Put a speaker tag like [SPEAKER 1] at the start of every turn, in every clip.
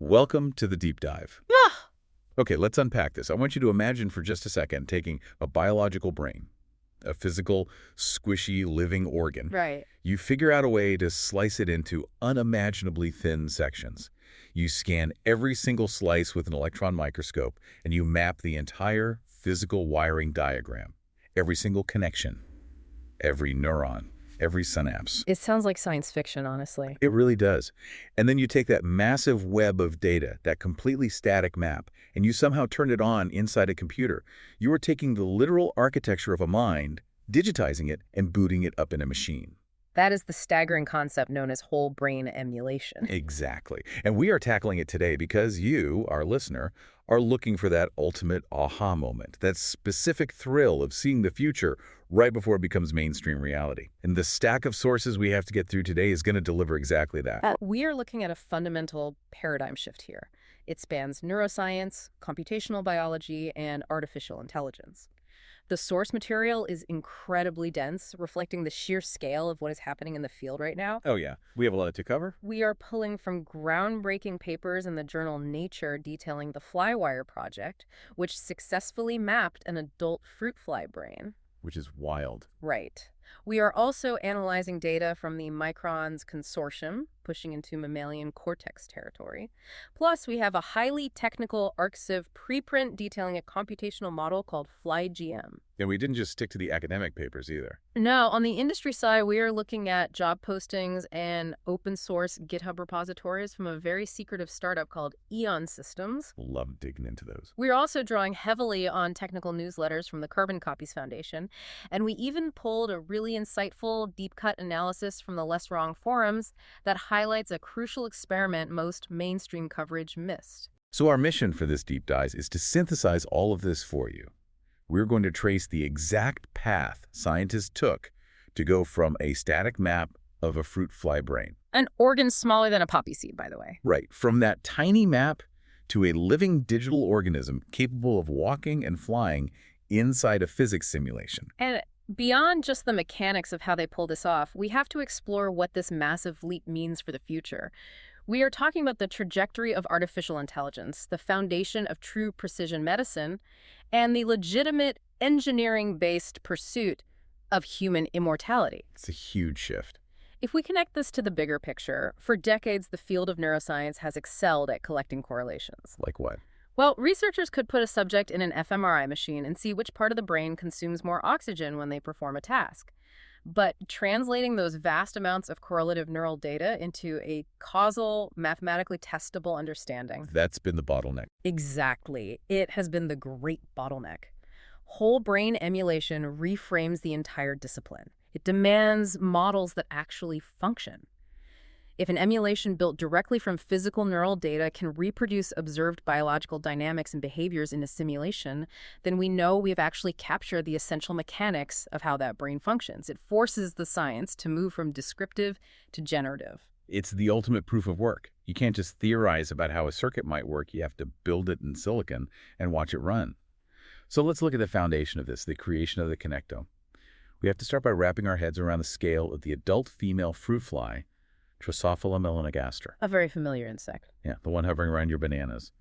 [SPEAKER 1] Welcome to the deep dive.
[SPEAKER 2] Ah,
[SPEAKER 1] Okay, let's unpack this. I want you to imagine for just a second taking a biological brain, a physical, squishy, living organ.
[SPEAKER 2] right.
[SPEAKER 1] You figure out a way to slice it into unimaginably thin sections. You scan every single slice with an electron microscope, and you map the entire physical wiring diagram. Every single connection, every neuron, every synapse.
[SPEAKER 2] It sounds like science fiction, honestly.
[SPEAKER 1] It really does. And then you take that massive web of data, that completely static map, and you somehow turn it on inside a computer. You are taking the literal architecture of a mind, digitizing it, and booting it up in a machine.
[SPEAKER 2] That is the staggering concept known as whole brain emulation.
[SPEAKER 1] Exactly. And we are tackling it today because you, our listener, are looking for that ultimate aha moment, that specific thrill of seeing the future right before it becomes mainstream reality. And the stack of sources we have to get through today is going to deliver exactly that.
[SPEAKER 2] We are looking at a fundamental paradigm shift here. It spans neuroscience, computational biology, and artificial intelligence. The source material is incredibly dense, reflecting the sheer scale of what is happening in the field right now.
[SPEAKER 1] Oh yeah, we have a lot to cover.
[SPEAKER 2] We are pulling from groundbreaking papers in the journal Nature detailing the FlyWire project, which successfully mapped an adult fruit fly brain.
[SPEAKER 1] Which is wild.
[SPEAKER 2] Right. We are also analyzing data from the Microns Consortium, pushing into mammalian cortex territory. Plus, we have a highly technical ArcSiv preprint detailing a computational model called FlyGM.
[SPEAKER 1] And we didn't just stick to the academic papers either.
[SPEAKER 2] No, on the industry side, we are looking at job postings and open source GitHub repositories from a very secretive startup called Eon Systems.
[SPEAKER 1] Love digging into those.
[SPEAKER 2] We're also drawing heavily on technical newsletters from the Carbon Copies Foundation, and we even pulled a really insightful deep-cut analysis from the Less Wrong forums that highlights a crucial experiment most mainstream coverage missed.
[SPEAKER 1] So our mission for this deep dive is to synthesize all of this for you. We're going to trace the exact path scientists took to go from a static map of a fruit fly brain.
[SPEAKER 2] An organ smaller than a poppy seed, by the way.
[SPEAKER 1] Right, from that tiny map to a living digital organism capable of walking and flying inside a physics simulation.
[SPEAKER 2] And beyond just the mechanics of how they pull this off, we have to explore what this massive leap means for the future. We are talking about the trajectory of artificial intelligence, the foundation of true precision medicine, and the legitimate engineering-based pursuit of human immortality.
[SPEAKER 1] It's a huge shift.
[SPEAKER 2] If we connect this to the bigger picture, for decades the field of neuroscience has excelled at collecting correlations.
[SPEAKER 1] Like what?
[SPEAKER 2] Well, researchers could put a subject in an fMRI machine and see which part of the brain consumes more oxygen when they perform a task. But translating those vast amounts of correlative neural data into a causal, mathematically testable understanding.
[SPEAKER 1] That's been the bottleneck.
[SPEAKER 2] Exactly. It has been the great bottleneck. Whole brain emulation reframes the entire discipline. It demands models that actually function. If an emulation built directly from physical neural data can reproduce observed biological dynamics and behaviors in a simulation, then we know we've actually captured the essential mechanics of how that brain functions. It forces the science to move from descriptive to generative.
[SPEAKER 1] It's the ultimate proof of work. You can't just theorize about how a circuit might work. You have to build it in silicon and watch it run. So let's look at the foundation of this, the creation of the connectome. We have to start by wrapping our heads around the scale of the adult female fruit fly, Drosophila melanogaster.
[SPEAKER 2] A very familiar insect.
[SPEAKER 1] Yeah, the one hovering around your bananas.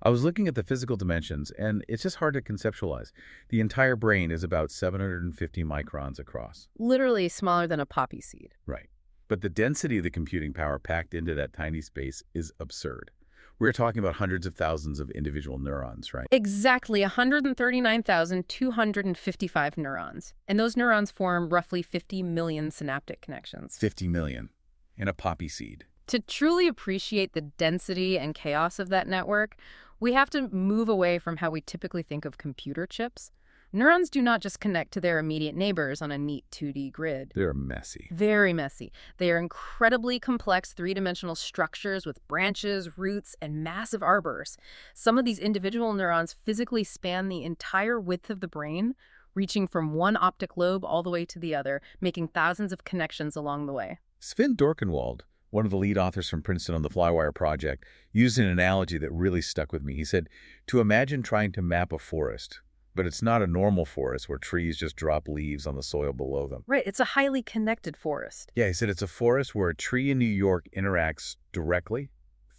[SPEAKER 1] I was looking at the physical dimensions, and it's just hard to conceptualize. The entire brain is about 750 microns across.
[SPEAKER 2] Literally smaller than a poppy seed.
[SPEAKER 1] Right. But the density of the computing power packed into that tiny space is absurd. We're talking about hundreds of thousands of individual neurons, right?
[SPEAKER 2] Exactly 139,255 neurons. And those neurons form roughly 50 million synaptic connections.
[SPEAKER 1] 50 million in a poppy seed.
[SPEAKER 2] To truly appreciate the density and chaos of that network, we have to move away from how we typically think of computer chips. Neurons do not just connect to their immediate neighbors on a neat 2D grid.
[SPEAKER 1] They're messy.
[SPEAKER 2] Very messy. They are incredibly complex three-dimensional structures with branches, roots, and massive arbors. Some of these individual neurons physically span the entire width of the brain, reaching from one optic lobe all the way to the other, making thousands of connections along the way.
[SPEAKER 1] Sven Dorkenwald, one of the lead authors from Princeton on the FlyWire project, used an analogy that really stuck with me. He said, to imagine trying to map a forest, but it's not a normal forest where trees just drop leaves on the soil below them.
[SPEAKER 2] Right, it's a highly connected forest.
[SPEAKER 1] Yeah, he said it's a forest where a tree in New York interacts directly,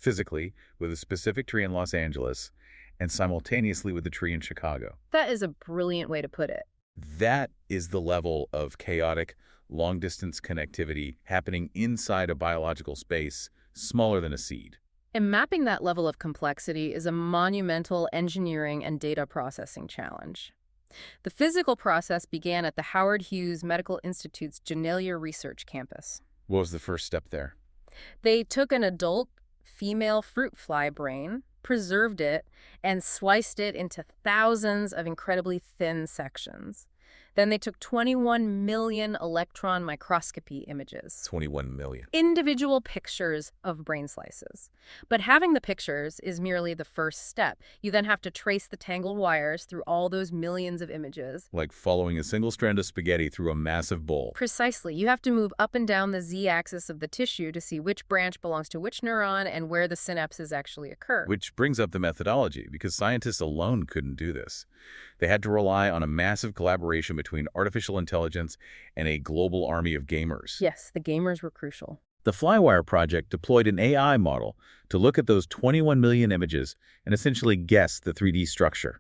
[SPEAKER 1] physically with a specific tree in Los Angeles and simultaneously with the tree in Chicago.
[SPEAKER 2] That is a brilliant way to put it.
[SPEAKER 1] That is the level of chaotic, long-distance connectivity happening inside a biological space smaller than a seed.
[SPEAKER 2] And mapping that level of complexity is a monumental engineering and data processing challenge. The physical process began at the Howard Hughes Medical Institute's Janelia research campus.
[SPEAKER 1] What was the first step there?
[SPEAKER 2] They took an adult female fruit fly brain, preserved it, and sliced it into thousands of incredibly thin sections. Then they took 21 million electron microscopy images.
[SPEAKER 1] 21 million.
[SPEAKER 2] Individual pictures of brain slices. But having the pictures is merely the first step. You then have to trace the tangled wires through all those millions of images.
[SPEAKER 1] Like following a single strand of spaghetti through a massive bowl.
[SPEAKER 2] Precisely. You have to move up and down the z-axis of the tissue to see which branch belongs to which neuron and where the synapses actually occur.
[SPEAKER 1] Which brings up the methodology, because scientists alone couldn't do this. They had to rely on a massive collaboration between artificial intelligence and a global army of gamers.
[SPEAKER 2] Yes, the gamers were crucial.
[SPEAKER 1] The FlyWire project deployed an AI model to look at those 21 million images and essentially guess the 3D structure.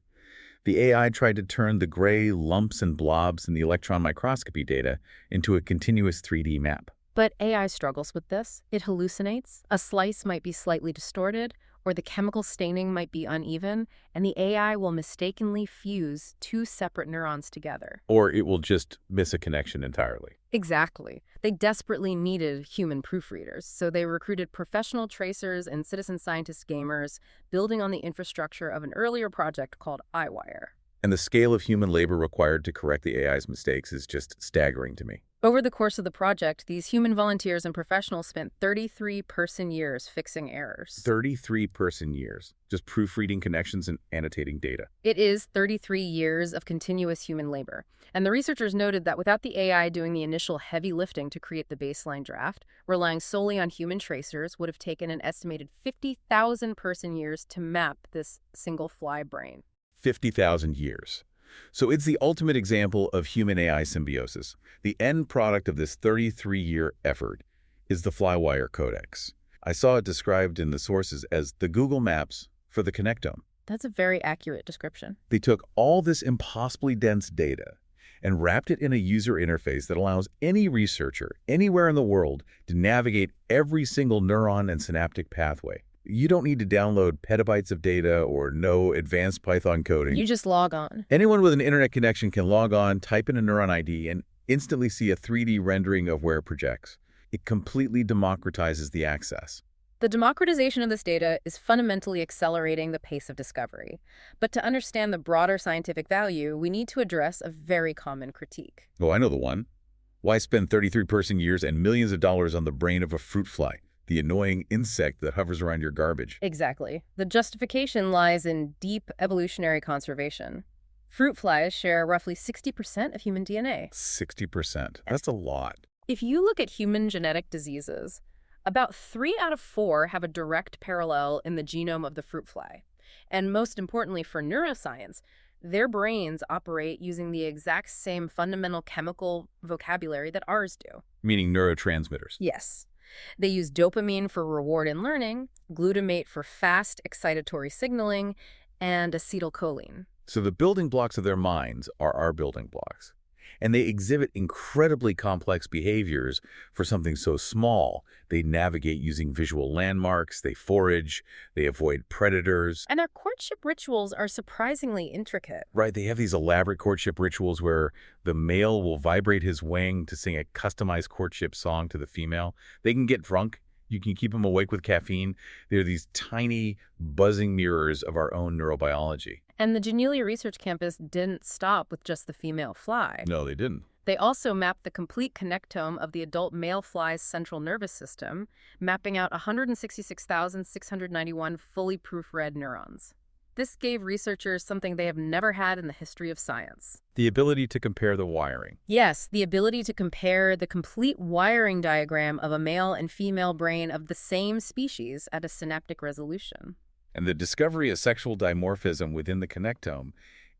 [SPEAKER 1] The AI tried to turn the gray lumps and blobs in the electron microscopy data into a continuous 3D map.
[SPEAKER 2] But AI struggles with this. It hallucinates. A slice might be slightly distorted, or the chemical staining might be uneven, and the AI will mistakenly fuse two separate neurons together.
[SPEAKER 1] Or it will just miss a connection entirely.
[SPEAKER 2] Exactly. They desperately needed human proofreaders, so they recruited professional tracers and citizen scientist gamers, building on the infrastructure of an earlier project called FlyWire.
[SPEAKER 1] And the scale of human labor required to correct the AI's mistakes is just staggering to me.
[SPEAKER 2] Over the course of the project, these human volunteers and professionals spent 33 person-years fixing errors.
[SPEAKER 1] 33 person-years, just proofreading connections and annotating data.
[SPEAKER 2] It is 33 years of continuous human labor. And the researchers noted that without the AI doing the initial heavy lifting to create the baseline draft, relying solely on human tracers would have taken an estimated 50,000 person-years to map this single fly brain.
[SPEAKER 1] 50,000 years. So it's the ultimate example of human-AI symbiosis. The end product of this 33-year effort is the FlyWire Codex. I saw it described in the sources as the Google Maps for the connectome.
[SPEAKER 2] That's a very accurate description.
[SPEAKER 1] They took all this impossibly dense data and wrapped it in a user interface that allows any researcher anywhere in the world to navigate every single neuron and synaptic pathway. You don't need to download petabytes of data or know advanced Python coding.
[SPEAKER 2] You just log on.
[SPEAKER 1] Anyone with an internet connection can log on, type in a neuron ID, and instantly see a 3D rendering of where it projects. It completely democratizes the access.
[SPEAKER 2] The democratization of this data is fundamentally accelerating the pace of discovery. But to understand the broader scientific value, we need to address a very common critique.
[SPEAKER 1] Oh, I know the one. Why spend 33 person-years and millions of dollars on the brain of a fruit fly? The annoying insect that hovers around your garbage.
[SPEAKER 2] Exactly. The justification lies in deep evolutionary conservation. Fruit flies share roughly 60% of human DNA.
[SPEAKER 1] 60%. That's a lot.
[SPEAKER 2] If you look at human genetic diseases, about 3 out of 4 have a direct parallel in the genome of the fruit fly. And most importantly for neuroscience, their brains operate using the exact same fundamental chemical vocabulary that ours do.
[SPEAKER 1] Meaning neurotransmitters.
[SPEAKER 2] Yes. They use dopamine for reward and learning, glutamate for fast excitatory signaling, and acetylcholine.
[SPEAKER 1] So the building blocks of their minds are our building blocks. And they exhibit incredibly complex behaviors for something so small. They navigate using visual landmarks, they forage, they avoid predators.
[SPEAKER 2] And their courtship rituals are surprisingly intricate.
[SPEAKER 1] Right, they have these elaborate courtship rituals where the male will vibrate his wing to sing a customized courtship song to the female. They can get drunk. You can keep them awake with caffeine. They're these tiny, buzzing mirrors of our own neurobiology.
[SPEAKER 2] And the Janelia Research Campus didn't stop with just the female fly.
[SPEAKER 1] No, they didn't.
[SPEAKER 2] They also mapped the complete connectome of the adult male fly's central nervous system, mapping out 166,691 fully proofread neurons. This gave researchers something they have never had in the history of science.
[SPEAKER 1] The ability to compare the wiring.
[SPEAKER 2] Yes, the ability to compare the complete wiring diagram of a male and female brain of the same species at a synaptic resolution.
[SPEAKER 1] And the discovery of sexual dimorphism within the connectome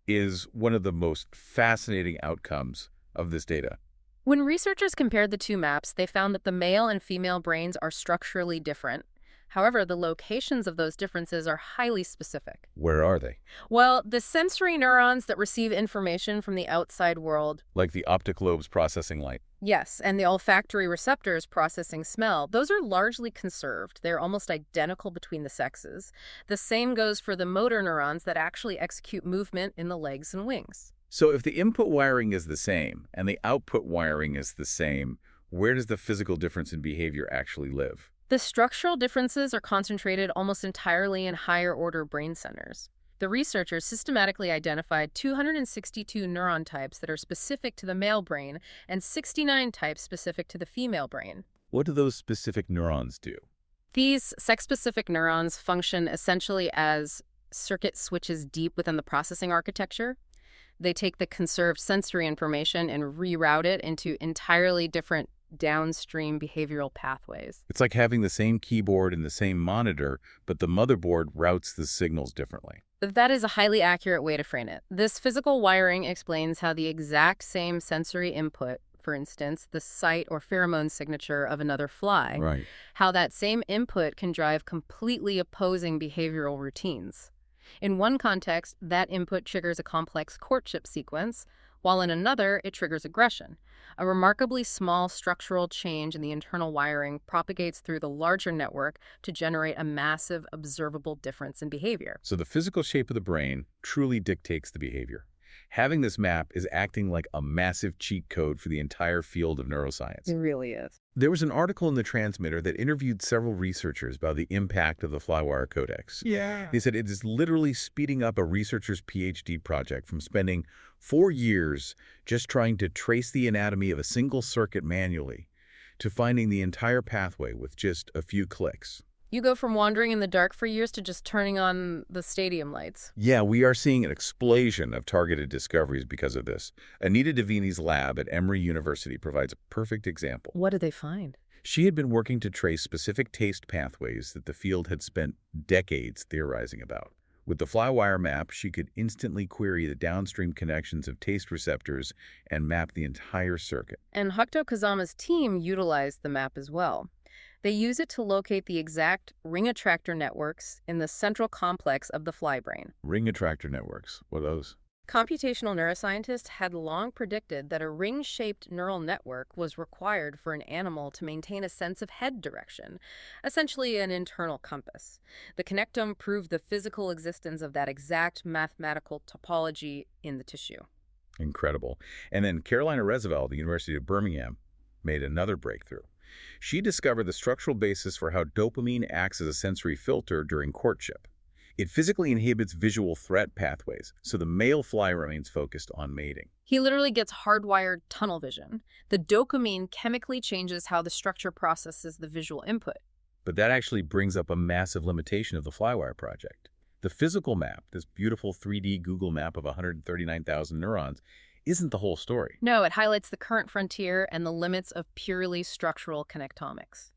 [SPEAKER 1] is one of the most fascinating outcomes of this data.
[SPEAKER 2] When researchers compared the two maps, they found that the male and female brains are structurally different. However, the locations of those differences are highly specific.
[SPEAKER 1] Where are they?
[SPEAKER 2] Well, the sensory neurons that receive information from the outside world,
[SPEAKER 1] Like the optic lobes processing light.
[SPEAKER 2] yes, and the olfactory receptors processing smell, those are largely conserved. They're almost identical between the sexes. The same goes for the motor neurons that actually execute movement in the legs and wings.
[SPEAKER 1] So if the input wiring is the same and the output wiring is the same, where does the physical difference in behavior actually live?
[SPEAKER 2] The structural differences are concentrated almost entirely in higher-order brain centers. The researchers systematically identified 262 neuron types that are specific to the male brain and 69 types specific to the female brain.
[SPEAKER 1] What do those specific neurons do?
[SPEAKER 2] These sex-specific neurons function essentially as circuit switches deep within the processing architecture. They take the conserved sensory information and reroute it into entirely different downstream behavioral pathways.
[SPEAKER 1] It's like having the same keyboard and the same monitor, but the motherboard routes the signals differently.
[SPEAKER 2] That is a highly accurate way to frame it. This physical wiring explains how the exact same sensory input, for instance, the sight or pheromone signature of another fly,
[SPEAKER 1] Right.
[SPEAKER 2] how that same input can drive completely opposing behavioral routines. In one context, that input triggers a complex courtship sequence, while in another, it triggers aggression. A remarkably small structural change in the internal wiring propagates through the larger network to generate a massive, observable difference in behavior.
[SPEAKER 1] So the physical shape of the brain truly dictates the behavior. Having this map is acting like a massive cheat code for the entire field of neuroscience.
[SPEAKER 2] It really is.
[SPEAKER 1] There was an article in the Transmitter that interviewed several researchers about the impact of the FlyWire codex.
[SPEAKER 3] Yeah.
[SPEAKER 1] They said it is literally speeding up a researcher's PhD project from spending 4 years just trying to trace the anatomy of a single circuit manually to finding the entire pathway with just a few clicks.
[SPEAKER 2] You go from wandering in the dark for years to just turning on the stadium lights.
[SPEAKER 1] Yeah, we are seeing an explosion of targeted discoveries because of this. Anita Davini's lab at Emory University provides a perfect example.
[SPEAKER 2] What did they find?
[SPEAKER 1] She had been working to trace specific taste pathways that the field had spent decades theorizing about. With the FlyWire map, she could instantly query the downstream connections of taste receptors and map the entire circuit.
[SPEAKER 2] And Hakuto Kazama's team utilized the map as well. They use it to locate the exact ring attractor networks in the central complex of the fly brain.
[SPEAKER 1] Ring attractor networks, what are those?
[SPEAKER 2] Computational neuroscientists had long predicted that a ring-shaped neural network was required for an animal to maintain a sense of head direction, essentially an internal compass. The connectome proved the physical existence of that exact mathematical topology in the tissue.
[SPEAKER 1] Incredible. And then Carolina Roosevelt, the University of Birmingham, made another breakthrough. She discovered the structural basis for how dopamine acts as a sensory filter during courtship. It physically inhibits visual threat pathways, so the male fly remains focused on mating.
[SPEAKER 2] He literally gets hardwired tunnel vision. The dopamine chemically changes how the structure processes the visual input.
[SPEAKER 1] But that actually brings up a massive limitation of the FlyWire project. The physical map, this beautiful 3D Google map of 139,000 neurons, isn't the whole story.
[SPEAKER 2] No, it highlights the current frontier and the limits of purely structural connectomics.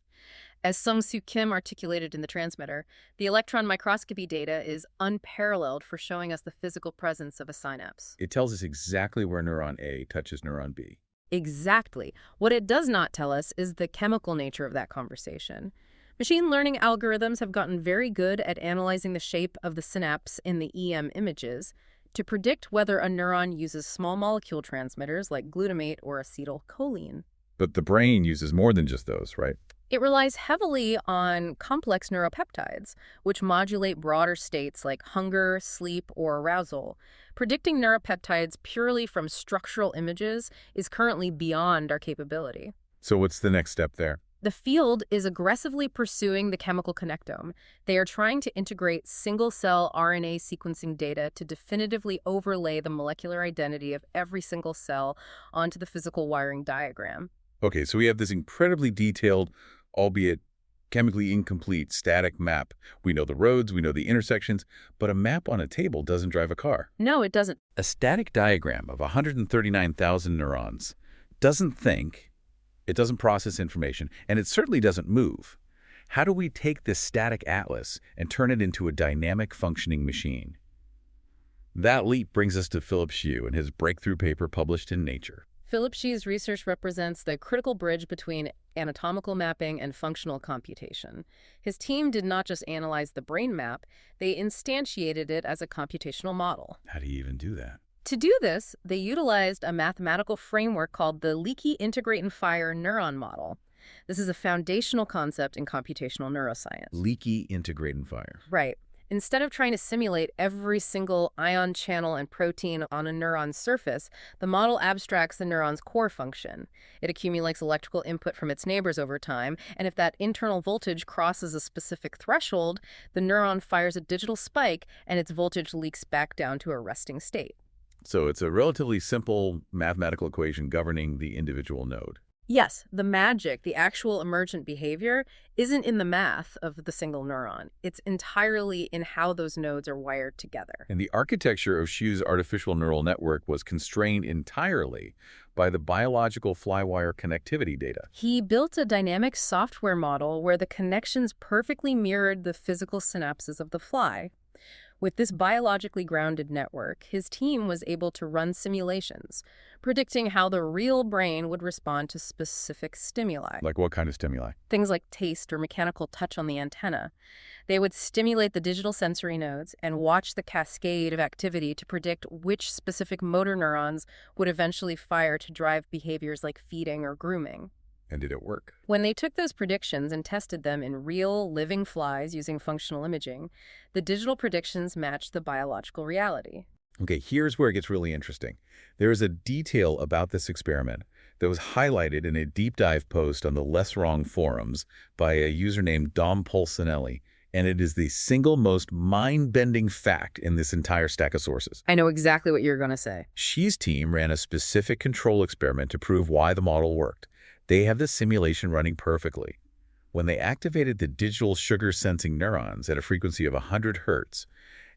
[SPEAKER 2] As Sung-Soo Kim articulated in the Transmitter, the electron microscopy data is unparalleled for showing us the physical presence of a synapse.
[SPEAKER 1] It tells us exactly where neuron A touches neuron B.
[SPEAKER 2] Exactly. What it does not tell us is the chemical nature of that conversation. Machine learning algorithms have gotten very good at analyzing the shape of the synapse in the EM images to predict whether a neuron uses small molecule transmitters like glutamate or acetylcholine.
[SPEAKER 1] But the brain uses more than just those, right?
[SPEAKER 2] It relies heavily on complex neuropeptides, which modulate broader states like hunger, sleep, or arousal. Predicting neuropeptides purely from structural images is currently beyond our capability.
[SPEAKER 1] So what's the next step there?
[SPEAKER 2] The field is aggressively pursuing the chemical connectome. They are trying to integrate single-cell RNA sequencing data to definitively overlay the molecular identity of every single cell onto the physical wiring diagram.
[SPEAKER 1] Okay, so we have this incredibly detailed, albeit chemically incomplete, static map. We know the roads, we know the intersections, but a map on a table doesn't drive a car.
[SPEAKER 2] No, it doesn't.
[SPEAKER 1] A static diagram of 139,000 neurons doesn't think, it doesn't process information, and it certainly doesn't move. How do we take this static atlas and turn it into a dynamic functioning machine? That leap brings us to Philip Hughes and his breakthrough paper published in Nature.
[SPEAKER 2] Philip Shee's research represents the critical bridge between anatomical mapping and functional computation. His team did not just analyze the brain map, they instantiated it as a computational model.
[SPEAKER 1] How do you even do that?
[SPEAKER 2] To do this, they utilized a mathematical framework called the leaky integrate and fire neuron model. This is a foundational concept in computational neuroscience.
[SPEAKER 1] Leaky integrate and fire.
[SPEAKER 2] Right. Instead of trying to simulate every single ion channel and protein on a neuron's surface, the model abstracts the neuron's core function. It accumulates electrical input from its neighbors over time, and if that internal voltage crosses a specific threshold, the neuron fires a digital spike and its voltage leaks back down to a resting state.
[SPEAKER 1] So it's a relatively simple mathematical equation governing the individual node.
[SPEAKER 2] Yes, the magic, the actual emergent behavior, isn't in the math of the single neuron. It's entirely in how those nodes are wired together.
[SPEAKER 1] And the architecture of Hughes' artificial neural network was constrained entirely by the biological FlyWire connectivity data.
[SPEAKER 2] He built a dynamic software model where the connections perfectly mirrored the physical synapses of the fly. With this biologically grounded network, his team was able to run simulations, predicting how the real brain would respond to specific stimuli.
[SPEAKER 1] Like what kind of stimuli?
[SPEAKER 2] Things like taste or mechanical touch on the antenna. They would stimulate the digital sensory nodes and watch the cascade of activity to predict which specific motor neurons would eventually fire to drive behaviors like feeding or grooming.
[SPEAKER 1] And did it work?
[SPEAKER 2] When they took those predictions and tested them in real, living flies using functional imaging, the digital predictions matched the biological reality.
[SPEAKER 1] Okay, here's where it gets really interesting. There is a detail about this experiment that was highlighted in a deep dive post on the Less Wrong forums by a user named Dom Polsinelli, and it is the single most mind-bending fact in this entire stack of sources.
[SPEAKER 2] I know exactly what you're going to say.
[SPEAKER 1] Shee's team ran a specific control experiment to prove why the model worked. They have the simulation running perfectly. When they activated the digital sugar-sensing neurons at a frequency of 100 hertz,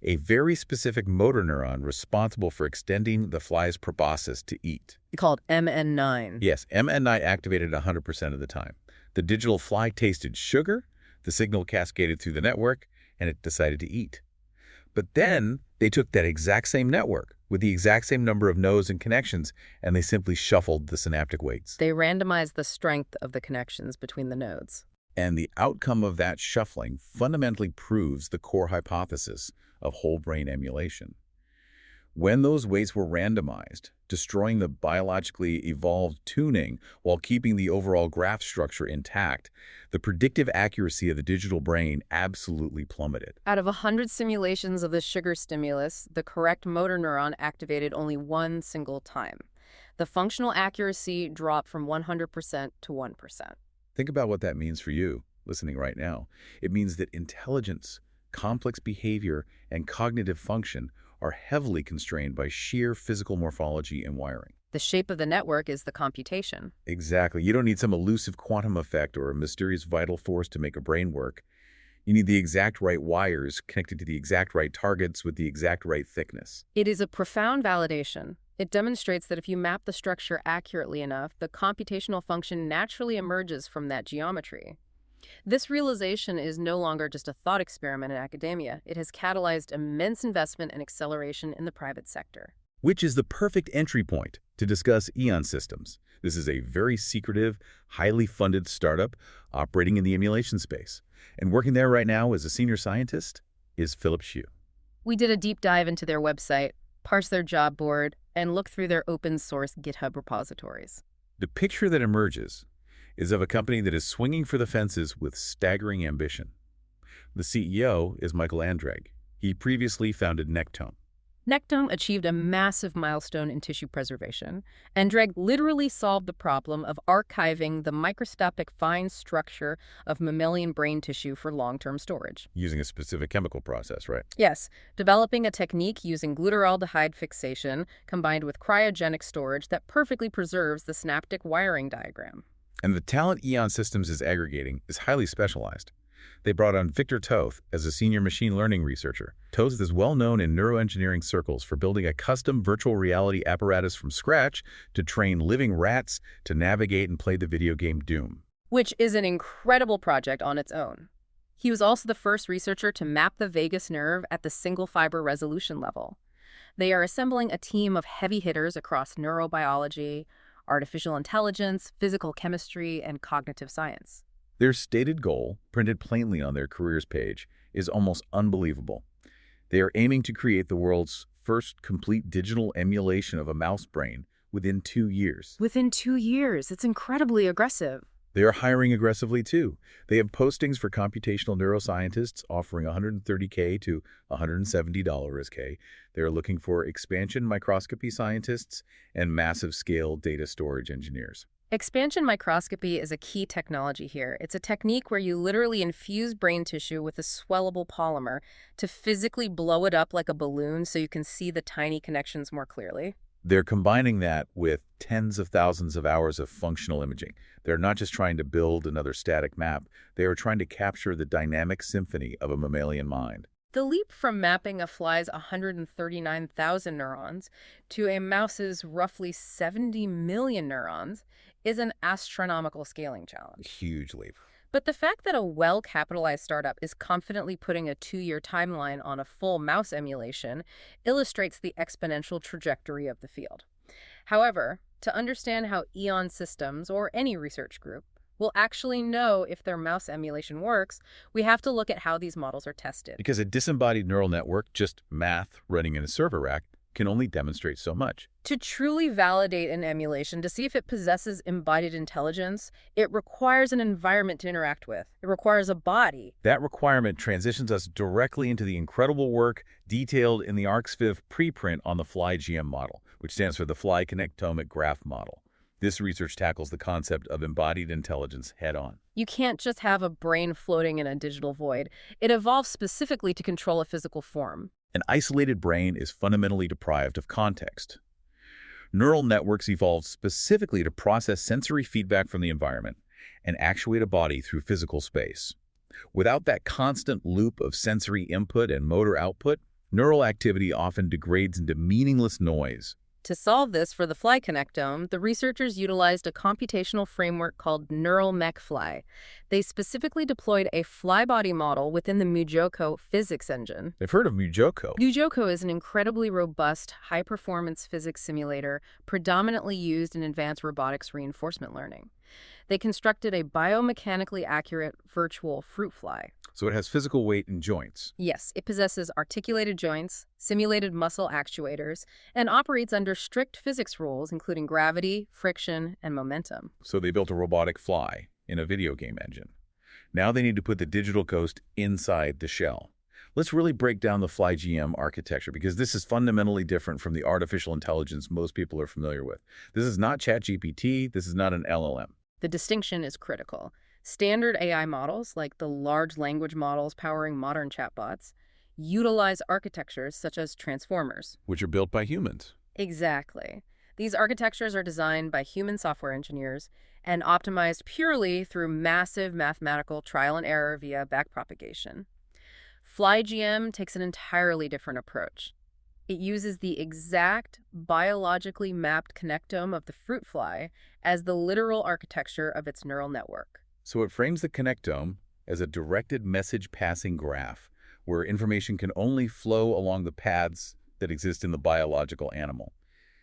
[SPEAKER 1] a very specific motor neuron responsible for extending the fly's proboscis to eat.
[SPEAKER 2] Called MN9.
[SPEAKER 1] Yes, MN9 activated 100% of the time. The digital fly tasted sugar, the signal cascaded through the network, and it decided to eat. But then they took that exact same network with the exact same number of nodes and connections, and they simply shuffled the synaptic weights.
[SPEAKER 2] They randomized the strength of the connections between the nodes.
[SPEAKER 1] And the outcome of that shuffling fundamentally proves the core hypothesis of whole brain emulation. When those weights were randomized, destroying the biologically evolved tuning while keeping the overall graph structure intact, the predictive accuracy of the digital brain absolutely plummeted.
[SPEAKER 2] Out of 100 simulations of the sugar stimulus, the correct motor neuron activated only one single time. The functional accuracy dropped from 100% to 1%.
[SPEAKER 1] Think about what that means for you, listening right now. It means that intelligence, complex behavior, and cognitive function are heavily constrained by sheer physical morphology and wiring.
[SPEAKER 2] The shape of the network is the computation.
[SPEAKER 1] Exactly. You don't need some elusive quantum effect or a mysterious vital force to make a brain work. You need the exact right wires connected to the exact right targets with the exact right thickness.
[SPEAKER 2] It is a profound validation. It demonstrates that if you map the structure accurately enough, the computational function naturally emerges from that geometry. This realization is no longer just a thought experiment in academia. It has catalyzed immense investment and acceleration in the private sector.
[SPEAKER 1] Which is the perfect entry point to discuss Eon Systems. This is a very secretive, highly funded startup operating in the emulation space. And working there right now as a senior scientist is Philip Shue.
[SPEAKER 2] We did a deep dive into their website, parsed their job board, and looked through their open source GitHub repositories.
[SPEAKER 1] The picture that emerges is of a company that is swinging for the fences with staggering ambition. The CEO is Michael Andrade. He previously founded Connectomics.
[SPEAKER 2] Connectomics achieved a massive milestone in tissue preservation. Andrade literally solved the problem of archiving the microscopic fine structure of mammalian brain tissue for long-term storage.
[SPEAKER 1] Using a specific chemical process, right?
[SPEAKER 2] Yes, developing a technique using glutaraldehyde fixation combined with cryogenic storage that perfectly preserves the synaptic wiring diagram.
[SPEAKER 1] And the talent Eon Systems is aggregating is highly specialized. They brought on Victor Toth as a senior machine learning researcher. Toth is well known in neuroengineering circles for building a custom virtual reality apparatus from scratch to train living rats to navigate and play the video game Doom.
[SPEAKER 2] Which is an incredible project on its own. He was also the first researcher to map the vagus nerve at the single fiber resolution level. They are assembling a team of heavy hitters across neurobiology, artificial intelligence, physical chemistry, and cognitive science.
[SPEAKER 1] Their stated goal, printed plainly on their careers page, is almost unbelievable. They are aiming to create the world's first complete digital emulation of a mouse brain within 2 years.
[SPEAKER 2] Within 2 years, it's incredibly aggressive.
[SPEAKER 1] They are hiring aggressively, too. They have postings for computational neuroscientists offering $130K to $170K. They are looking for expansion microscopy scientists and massive-scale data storage engineers.
[SPEAKER 2] Expansion microscopy is a key technology here. It's a technique where you literally infuse brain tissue with a swellable polymer to physically blow it up like a balloon so you can see the tiny connections more clearly.
[SPEAKER 1] They're combining that with tens of thousands of hours of functional imaging. They're not just trying to build another static map. They are trying to capture the dynamic symphony of a mammalian mind.
[SPEAKER 2] The leap from mapping a fly's 139,000 neurons to a mouse's roughly 70 million neurons is an astronomical scaling challenge.
[SPEAKER 1] Huge leap.
[SPEAKER 2] But the fact that a well-capitalized startup is confidently putting a 2-year timeline on a full mouse emulation illustrates the exponential trajectory of the field. However, to understand how Eon Systems, or any research group, will actually know if their mouse emulation works, we have to look at how these models are tested.
[SPEAKER 1] Because a disembodied neural network, just math running in a server rack, can only demonstrate so much.
[SPEAKER 2] To truly validate an emulation, to see if it possesses embodied intelligence, it requires an environment to interact with. It requires a body.
[SPEAKER 1] That requirement transitions us directly into the incredible work detailed in the ArcSviv preprint on the FlyGM model, which stands for the Fly Connectomic Graph Model. This research tackles the concept of embodied intelligence head-on.
[SPEAKER 2] You can't just have a brain floating in a digital void. It evolves specifically to control a physical form.
[SPEAKER 1] An isolated brain is fundamentally deprived of context. Neural networks evolved specifically to process sensory feedback from the environment and actuate a body through physical space. Without that constant loop of sensory input and motor output, neural activity often degrades into meaningless noise.
[SPEAKER 2] To solve this for the fly connectome, the researchers utilized a computational framework called Neural Fly. They specifically deployed a fly body model within the MuJoCo physics engine.
[SPEAKER 1] They've heard of MuJoCo.
[SPEAKER 2] MuJoCo is an incredibly robust, high-performance physics simulator predominantly used in advanced robotics reinforcement learning. They constructed a biomechanically accurate virtual fruit fly.
[SPEAKER 1] So it has physical weight and joints.
[SPEAKER 2] Yes, it possesses articulated joints, simulated muscle actuators, and operates under strict physics rules, including gravity, friction, and momentum.
[SPEAKER 1] So they built a robotic fly in a video game engine. Now they need to put the digital ghost inside the shell. Let's really break down the FlyGM architecture, because this is fundamentally different from the artificial intelligence most people are familiar with. This is not ChatGPT. This is not an LLM.
[SPEAKER 2] The distinction is critical. Standard AI models, like the large language models powering modern chatbots, utilize architectures such as transformers.
[SPEAKER 1] Which are built by humans.
[SPEAKER 2] Exactly. These architectures are designed by human software engineers and optimized purely through massive mathematical trial and error via backpropagation. FlyGM takes an entirely different approach. It uses the exact biologically mapped connectome of the fruit fly as the literal architecture of its neural network.
[SPEAKER 1] So it frames the connectome as a directed message-passing graph, where information can only flow along the paths that exist in the biological animal.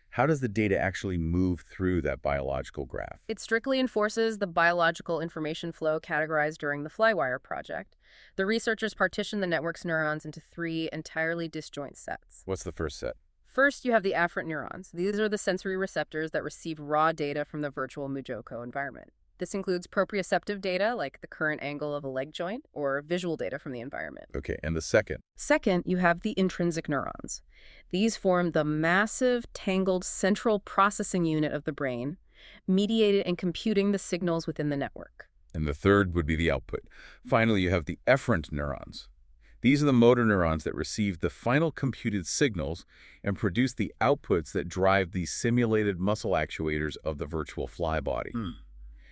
[SPEAKER 1] How does the data actually move through that biological graph?
[SPEAKER 2] It strictly enforces the biological information flow categorized during the FlyWire project. The researchers partitioned the network's neurons into 3 entirely disjoint sets.
[SPEAKER 1] What's the first set?
[SPEAKER 2] First, you have the afferent neurons. These are the sensory receptors that receive raw data from the virtual MuJoCo environment. This includes proprioceptive data, like the current angle of a leg joint, or visual data from the environment.
[SPEAKER 1] Okay, and the second?
[SPEAKER 2] Second, you have the intrinsic neurons. These form the massive, tangled central processing unit of the brain, mediated and computing the signals within the network.
[SPEAKER 1] And the third would be the output. Finally, you have the efferent neurons. These are the motor neurons that receive the final computed signals and produce the outputs that drive the simulated muscle actuators of the virtual fly body.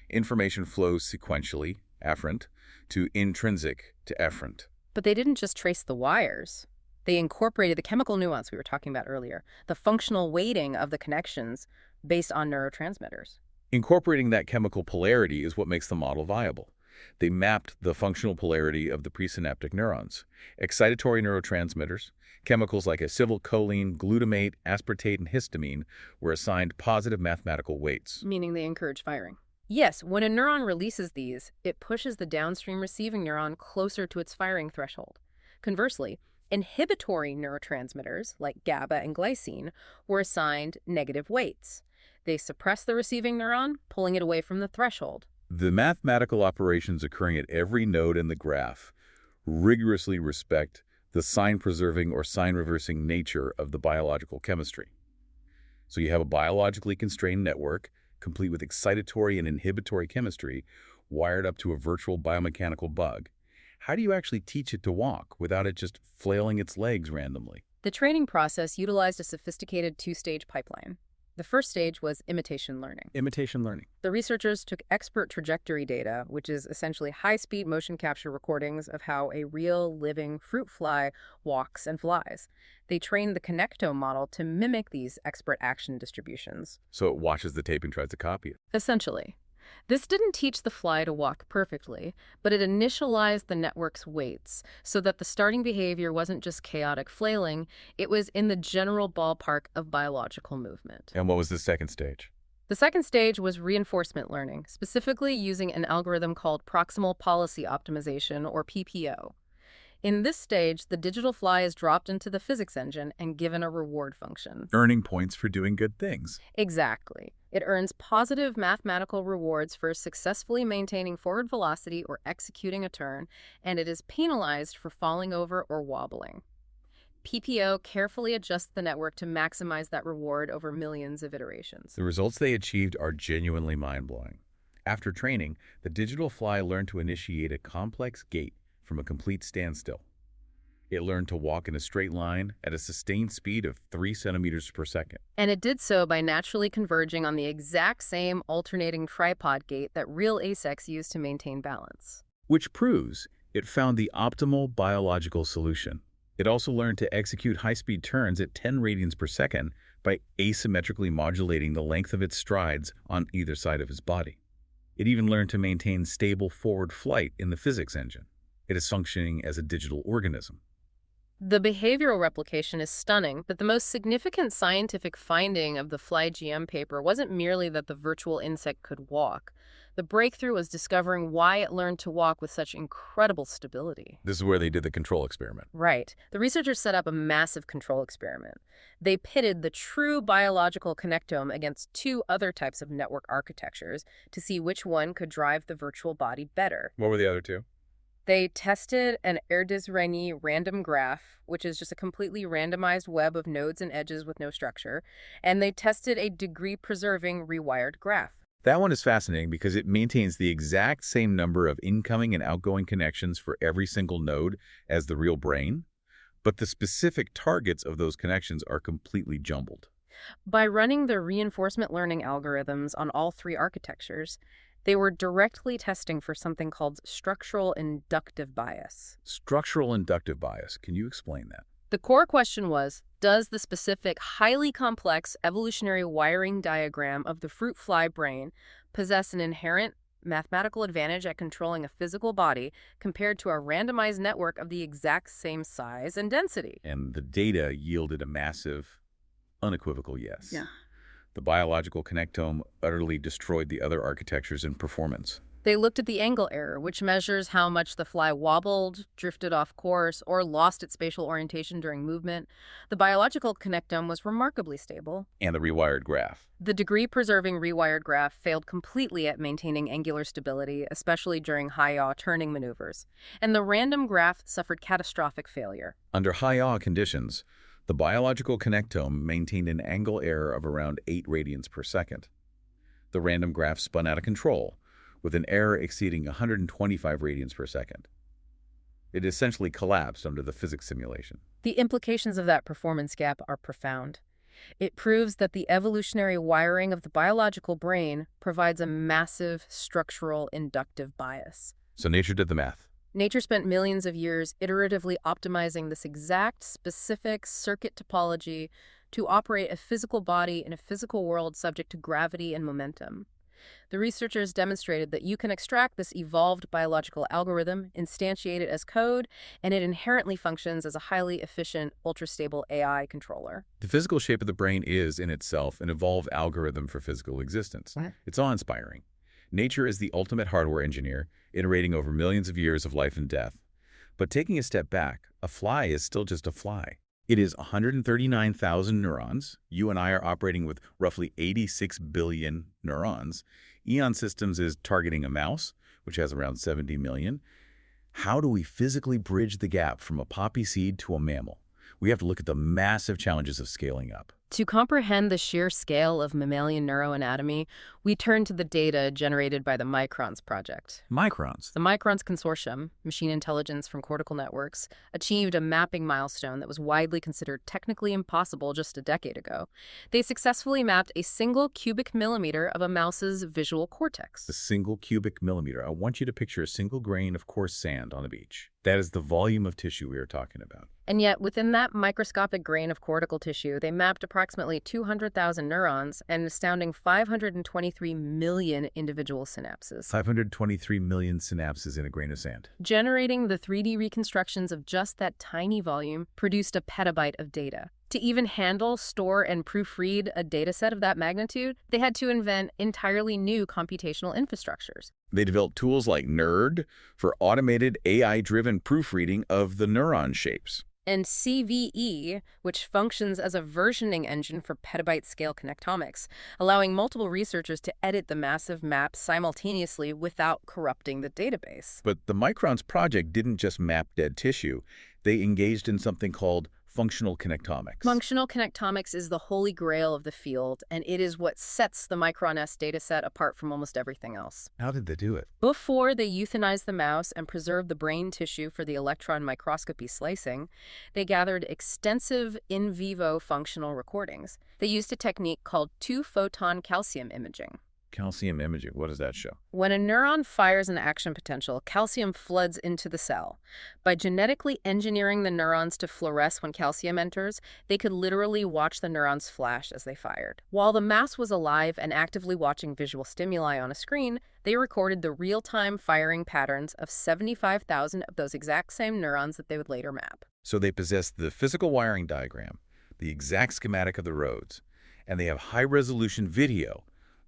[SPEAKER 1] Information flows sequentially, afferent, to intrinsic, to efferent.
[SPEAKER 2] But they didn't just trace the wires. They incorporated the chemical nuance we were talking about earlier, the functional weighting of the connections based on neurotransmitters.
[SPEAKER 1] Incorporating that chemical polarity is what makes the model viable. They mapped the functional polarity of the presynaptic neurons. Excitatory neurotransmitters, chemicals like acetylcholine, glutamate, aspartate, and histamine, were assigned positive mathematical weights.
[SPEAKER 2] Meaning they encourage firing. Yes, when a neuron releases these, it pushes the downstream receiving neuron closer to its firing threshold. Conversely, inhibitory neurotransmitters, like GABA and glycine, were assigned negative weights. They suppress the receiving neuron, pulling it away from the threshold.
[SPEAKER 1] The mathematical operations occurring at every node in the graph rigorously respect the sign-preserving or sign-reversing nature of the biological chemistry. So you have a biologically constrained network, complete with excitatory and inhibitory chemistry, wired up to a virtual biomechanical bug. How do you actually teach it to walk without it just flailing its legs randomly?
[SPEAKER 2] The training process utilized a sophisticated two-stage pipeline. The first stage was imitation learning.
[SPEAKER 1] Imitation learning.
[SPEAKER 2] The researchers took expert trajectory data, which is essentially high-speed motion capture recordings of how a real, living fruit fly walks and flies. They trained the Connectome model to mimic these expert action distributions.
[SPEAKER 1] So it watches the tape and tries to copy it.
[SPEAKER 2] Essentially. This didn't teach the fly to walk perfectly, but it initialized the network's weights so that the starting behavior wasn't just chaotic flailing, it was in the general ballpark of biological movement.
[SPEAKER 1] And what was the second stage?
[SPEAKER 2] The second stage was reinforcement learning, specifically using an algorithm called proximal policy optimization, or PPO. In this stage, the digital fly is dropped into the physics engine and given a reward function.
[SPEAKER 1] Earning points for doing good things.
[SPEAKER 2] Exactly. It earns positive mathematical rewards for successfully maintaining forward velocity or executing a turn, and it is penalized for falling over or wobbling. PPO carefully adjusts the network to maximize that reward over millions of iterations.
[SPEAKER 1] The results they achieved are genuinely mind-blowing. After training, the digital fly learned to initiate a complex gait from a complete standstill. It learned to walk in a straight line at a sustained speed of 3 centimeters per second.
[SPEAKER 2] And it did so by naturally converging on the exact same alternating tripod gait that real insects use to maintain balance.
[SPEAKER 1] Which proves it found the optimal biological solution. It also learned to execute high-speed turns at 10 radians per second by asymmetrically modulating the length of its strides on either side of its body. It even learned to maintain stable forward flight in the physics engine. It is functioning as a digital organism.
[SPEAKER 2] The behavioral replication is stunning, but the most significant scientific finding of the FlyGM paper wasn't merely that the virtual insect could walk. The breakthrough was discovering why it learned to walk with such incredible stability.
[SPEAKER 1] This is where they did the control experiment.
[SPEAKER 2] Right. The researchers set up a massive control experiment. They pitted the true biological connectome against two other types of network architectures to see which one could drive the virtual body better.
[SPEAKER 1] What were the other two?
[SPEAKER 2] They tested an Erdős-Rényi random graph, which is just a completely randomized web of nodes and edges with no structure, and they tested a degree-preserving rewired graph.
[SPEAKER 1] That one is fascinating because it maintains the exact same number of incoming and outgoing connections for every single node as the real brain, but the specific targets of those connections are completely jumbled.
[SPEAKER 2] By running the reinforcement learning algorithms on all three architectures, they were directly testing for something called structural inductive bias.
[SPEAKER 1] Structural inductive bias. Can you explain that?
[SPEAKER 2] The core question was, does the specific, highly complex evolutionary wiring diagram of the fruit fly brain possess an inherent mathematical advantage at controlling a physical body compared to a randomized network of the exact same size and density?
[SPEAKER 1] And the data yielded a massive, unequivocal yes.
[SPEAKER 2] Yeah.
[SPEAKER 1] The biological connectome utterly destroyed the other architectures in performance.
[SPEAKER 2] They looked at the angle error, which measures how much the fly wobbled, drifted off course, or lost its spatial orientation during movement. The biological connectome was remarkably stable.
[SPEAKER 1] And the rewired graph.
[SPEAKER 2] The degree-preserving rewired graph failed completely at maintaining angular stability, especially during high-yaw turning maneuvers. And the random graph suffered catastrophic failure.
[SPEAKER 1] Under high-yaw conditions, the biological connectome maintained an angle error of around 8 radians per second. The random graph spun out of control, with an error exceeding 125 radians per second. It essentially collapsed under the physics simulation.
[SPEAKER 2] The implications of that performance gap are profound. It proves that the evolutionary wiring of the biological brain provides a massive structural inductive bias.
[SPEAKER 1] So nature did the math.
[SPEAKER 2] Nature spent millions of years iteratively optimizing this exact specific circuit topology to operate a physical body in a physical world subject to gravity and momentum. The researchers demonstrated that you can extract this evolved biological algorithm, instantiate it as code, and it inherently functions as a highly efficient, ultra-stable AI controller.
[SPEAKER 1] The physical shape of the brain is, in itself, an evolved algorithm for physical existence.
[SPEAKER 2] What?
[SPEAKER 1] It's awe-inspiring. Nature is the ultimate hardware engineer, iterating over millions of years of life and death. But taking a step back, a fly is still just a fly. It is 139,000 neurons. You and I are operating with roughly 86 billion neurons. Eon Systems is targeting a mouse, which has around 70 million. How do we physically bridge the gap from a poppy seed to a mammal? We have to look at the massive challenges of scaling up.
[SPEAKER 2] To comprehend the sheer scale of mammalian neuroanatomy, we turn to the data generated by the Microns project.
[SPEAKER 1] Microns.
[SPEAKER 2] The Microns Consortium, machine intelligence from cortical networks, achieved a mapping milestone that was widely considered technically impossible just a decade ago. They successfully mapped a single cubic millimeter of a mouse's visual cortex.
[SPEAKER 1] A single cubic millimeter. I want you to picture a single grain of coarse sand on a beach. That is the volume of tissue we are talking about.
[SPEAKER 2] And yet, within that microscopic grain of cortical tissue, they mapped approximately 200,000 neurons and an astounding 523 million individual synapses.
[SPEAKER 1] 523 million synapses in a grain of sand.
[SPEAKER 2] Generating the 3D reconstructions of just that tiny volume produced a petabyte of data. To even handle, store, and proofread a dataset of that magnitude, they had to invent entirely new computational infrastructures.
[SPEAKER 1] They developed tools like NERD for automated AI-driven proofreading of the neuron shapes.
[SPEAKER 2] And CVE, which functions as a versioning engine for petabyte-scale connectomics, allowing multiple researchers to edit the massive maps simultaneously without corrupting the database.
[SPEAKER 1] But the Microns project didn't just map dead tissue. They engaged in something called functional connectomics.
[SPEAKER 2] Functional connectomics is the holy grail of the field, and it is what sets the Micron S dataset apart from almost everything else.
[SPEAKER 1] How did they do it?
[SPEAKER 2] Before they euthanized the mouse and preserved the brain tissue for the electron microscopy slicing, they gathered extensive in vivo functional recordings. They used a technique called two-photon calcium imaging.
[SPEAKER 1] Calcium imaging, what does that show?
[SPEAKER 2] When a neuron fires an action potential, calcium floods into the cell. By genetically engineering the neurons to fluoresce when calcium enters, they could literally watch the neurons flash as they fired. While the mouse was alive and actively watching visual stimuli on a screen, they recorded the real-time firing patterns of 75,000 of those exact same neurons that they would later map.
[SPEAKER 1] So they possess the physical wiring diagram, the exact schematic of the roads, and they have high-resolution video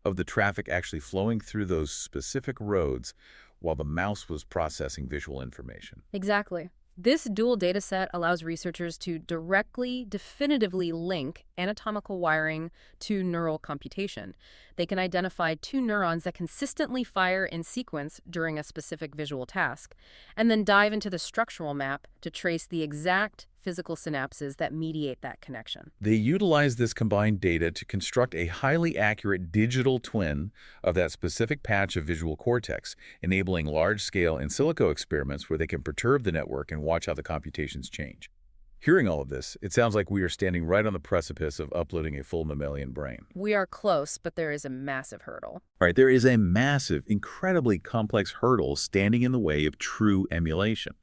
[SPEAKER 1] of the traffic actually flowing through those specific roads while the mouse was processing visual information.
[SPEAKER 2] Exactly. This dual dataset allows researchers to directly, definitively link anatomical wiring to neural computation. They can identify two neurons that consistently fire in sequence during a specific visual task, and then dive into the structural map to trace the exact physical synapses that mediate that connection.
[SPEAKER 1] They utilize this combined data to construct a highly accurate digital twin of that specific patch of visual cortex, enabling large-scale in silico experiments where they can perturb the network and watch how the computations change. Hearing all of this, it sounds like we are standing right on the precipice of uploading a full mammalian brain.
[SPEAKER 2] We are close, but there is a massive hurdle.
[SPEAKER 1] All right, there is a massive, incredibly complex hurdle standing in the way of true emulation.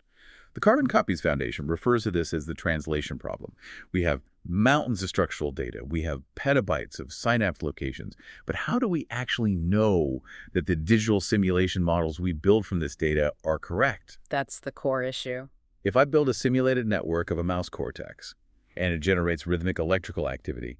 [SPEAKER 1] The Carbon Copies Foundation refers to this as the translation problem. We have mountains of structural data. We have petabytes of synapse locations. But how do we actually know that the digital simulation models we build from this data are correct?
[SPEAKER 2] That's the core issue.
[SPEAKER 1] If I build a simulated network of a mouse cortex and it generates rhythmic electrical activity,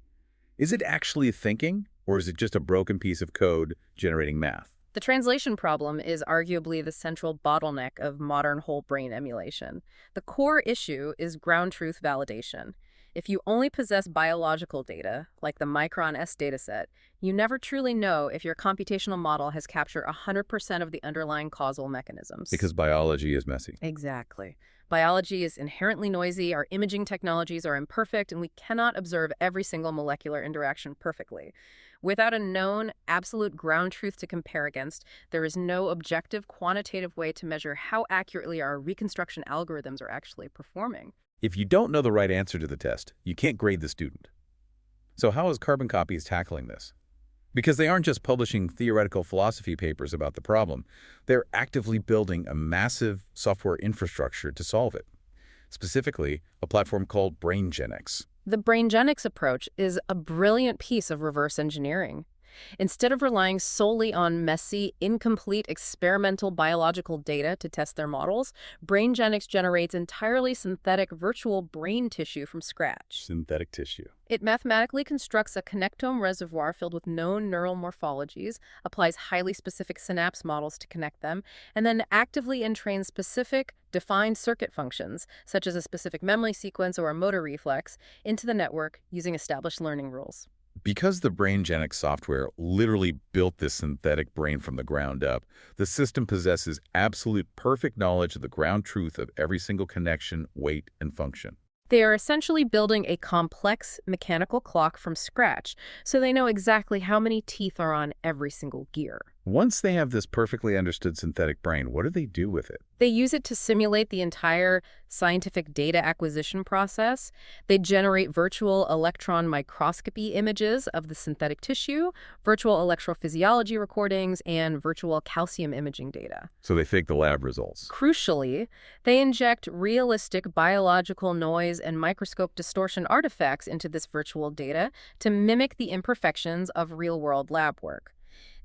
[SPEAKER 1] is it actually thinking, or is it just a broken piece of code generating math?
[SPEAKER 2] The translation problem is arguably the central bottleneck of modern whole brain emulation. The core issue is ground truth validation. If you only possess biological data, like the Micron S dataset, you never truly know if your computational model has captured 100% of the underlying causal mechanisms.
[SPEAKER 1] Because biology is messy.
[SPEAKER 2] Exactly. Biology is inherently noisy, our imaging technologies are imperfect, and we cannot observe every single molecular interaction perfectly. Without a known, absolute ground truth to compare against, there is no objective, quantitative way to measure how accurately our reconstruction algorithms are actually performing.
[SPEAKER 1] If you don't know the right answer to the test, you can't grade the student. So how is Carbon Copies tackling this? Because they aren't just publishing theoretical philosophy papers about the problem, they're actively building a massive software infrastructure to solve it. Specifically, a platform called BrainGenix.
[SPEAKER 2] The BrainGenix approach is a brilliant piece of reverse engineering. Instead of relying solely on messy, incomplete experimental biological data to test their models, BrainGenix generates entirely synthetic virtual brain tissue from scratch.
[SPEAKER 1] Synthetic tissue.
[SPEAKER 2] It mathematically constructs a connectome reservoir filled with known neural morphologies, applies highly specific synapse models to connect them, and then actively entrains specific, defined circuit functions, such as a specific memory sequence or a motor reflex, into the network using established learning rules.
[SPEAKER 1] Because the BrainGenix software literally built this synthetic brain from the ground up, the system possesses absolute perfect knowledge of the ground truth of every single connection, weight, and function.
[SPEAKER 2] They are essentially building a complex mechanical clock from scratch, so they know exactly how many teeth are on every single gear.
[SPEAKER 1] Once they have this perfectly understood synthetic brain, what do they do with it?
[SPEAKER 2] They use it to simulate the entire scientific data acquisition process. They generate virtual electron microscopy images of the synthetic tissue, virtual electrophysiology recordings, and virtual calcium imaging data.
[SPEAKER 1] So they fake the lab results.
[SPEAKER 2] Crucially, they inject realistic biological noise and microscope distortion artifacts into this virtual data to mimic the imperfections of real-world lab work.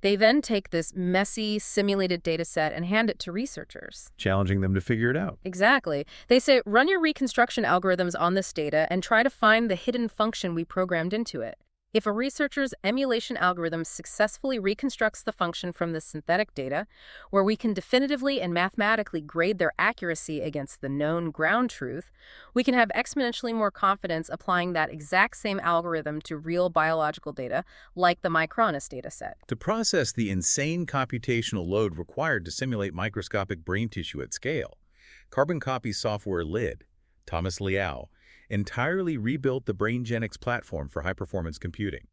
[SPEAKER 2] They then take this messy, simulated data set and hand it to researchers.
[SPEAKER 1] Challenging them to figure it out.
[SPEAKER 2] Exactly. They say, run your reconstruction algorithms on this data and try to find the hidden function we programmed into it. If a researcher's emulation algorithm successfully reconstructs the function from the synthetic data, where we can definitively and mathematically grade their accuracy against the known ground truth, we can have exponentially more confidence applying that exact same algorithm to real biological data, like the Micronis dataset.
[SPEAKER 1] To process the insane computational load required to simulate microscopic brain tissue at scale, Carbon Copy software lead, Thomas Liao, entirely rebuilt the BrainGenix platform for high-performance computing.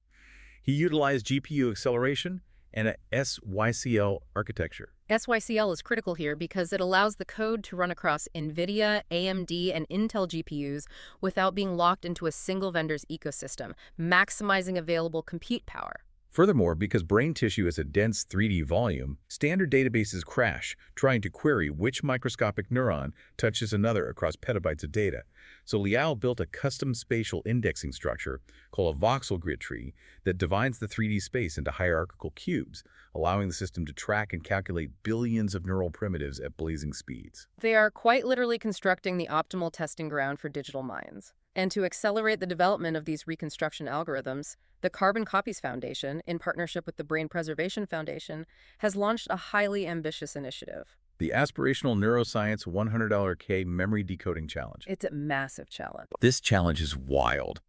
[SPEAKER 1] He utilized GPU acceleration and a SYCL architecture.
[SPEAKER 2] SYCL is critical here because it allows the code to run across NVIDIA, AMD, and Intel GPUs without being locked into a single vendor's ecosystem, maximizing available compute power.
[SPEAKER 1] Furthermore, because brain tissue is a dense 3D volume, standard databases crash trying to query which microscopic neuron touches another across petabytes of data. So Liao built a custom spatial indexing structure called a voxel grid tree that divides the 3D space into hierarchical cubes, allowing the system to track and calculate billions of neural primitives at blazing speeds.
[SPEAKER 2] They are quite literally constructing the optimal testing ground for digital minds. And to accelerate the development of these reconstruction algorithms, the Carbon Copies Foundation, in partnership with the Brain Preservation Foundation, has launched a highly ambitious initiative.
[SPEAKER 1] The Aspirational Neuroscience $100K Memory Decoding Challenge.
[SPEAKER 2] It's a massive challenge.
[SPEAKER 1] This challenge is wild.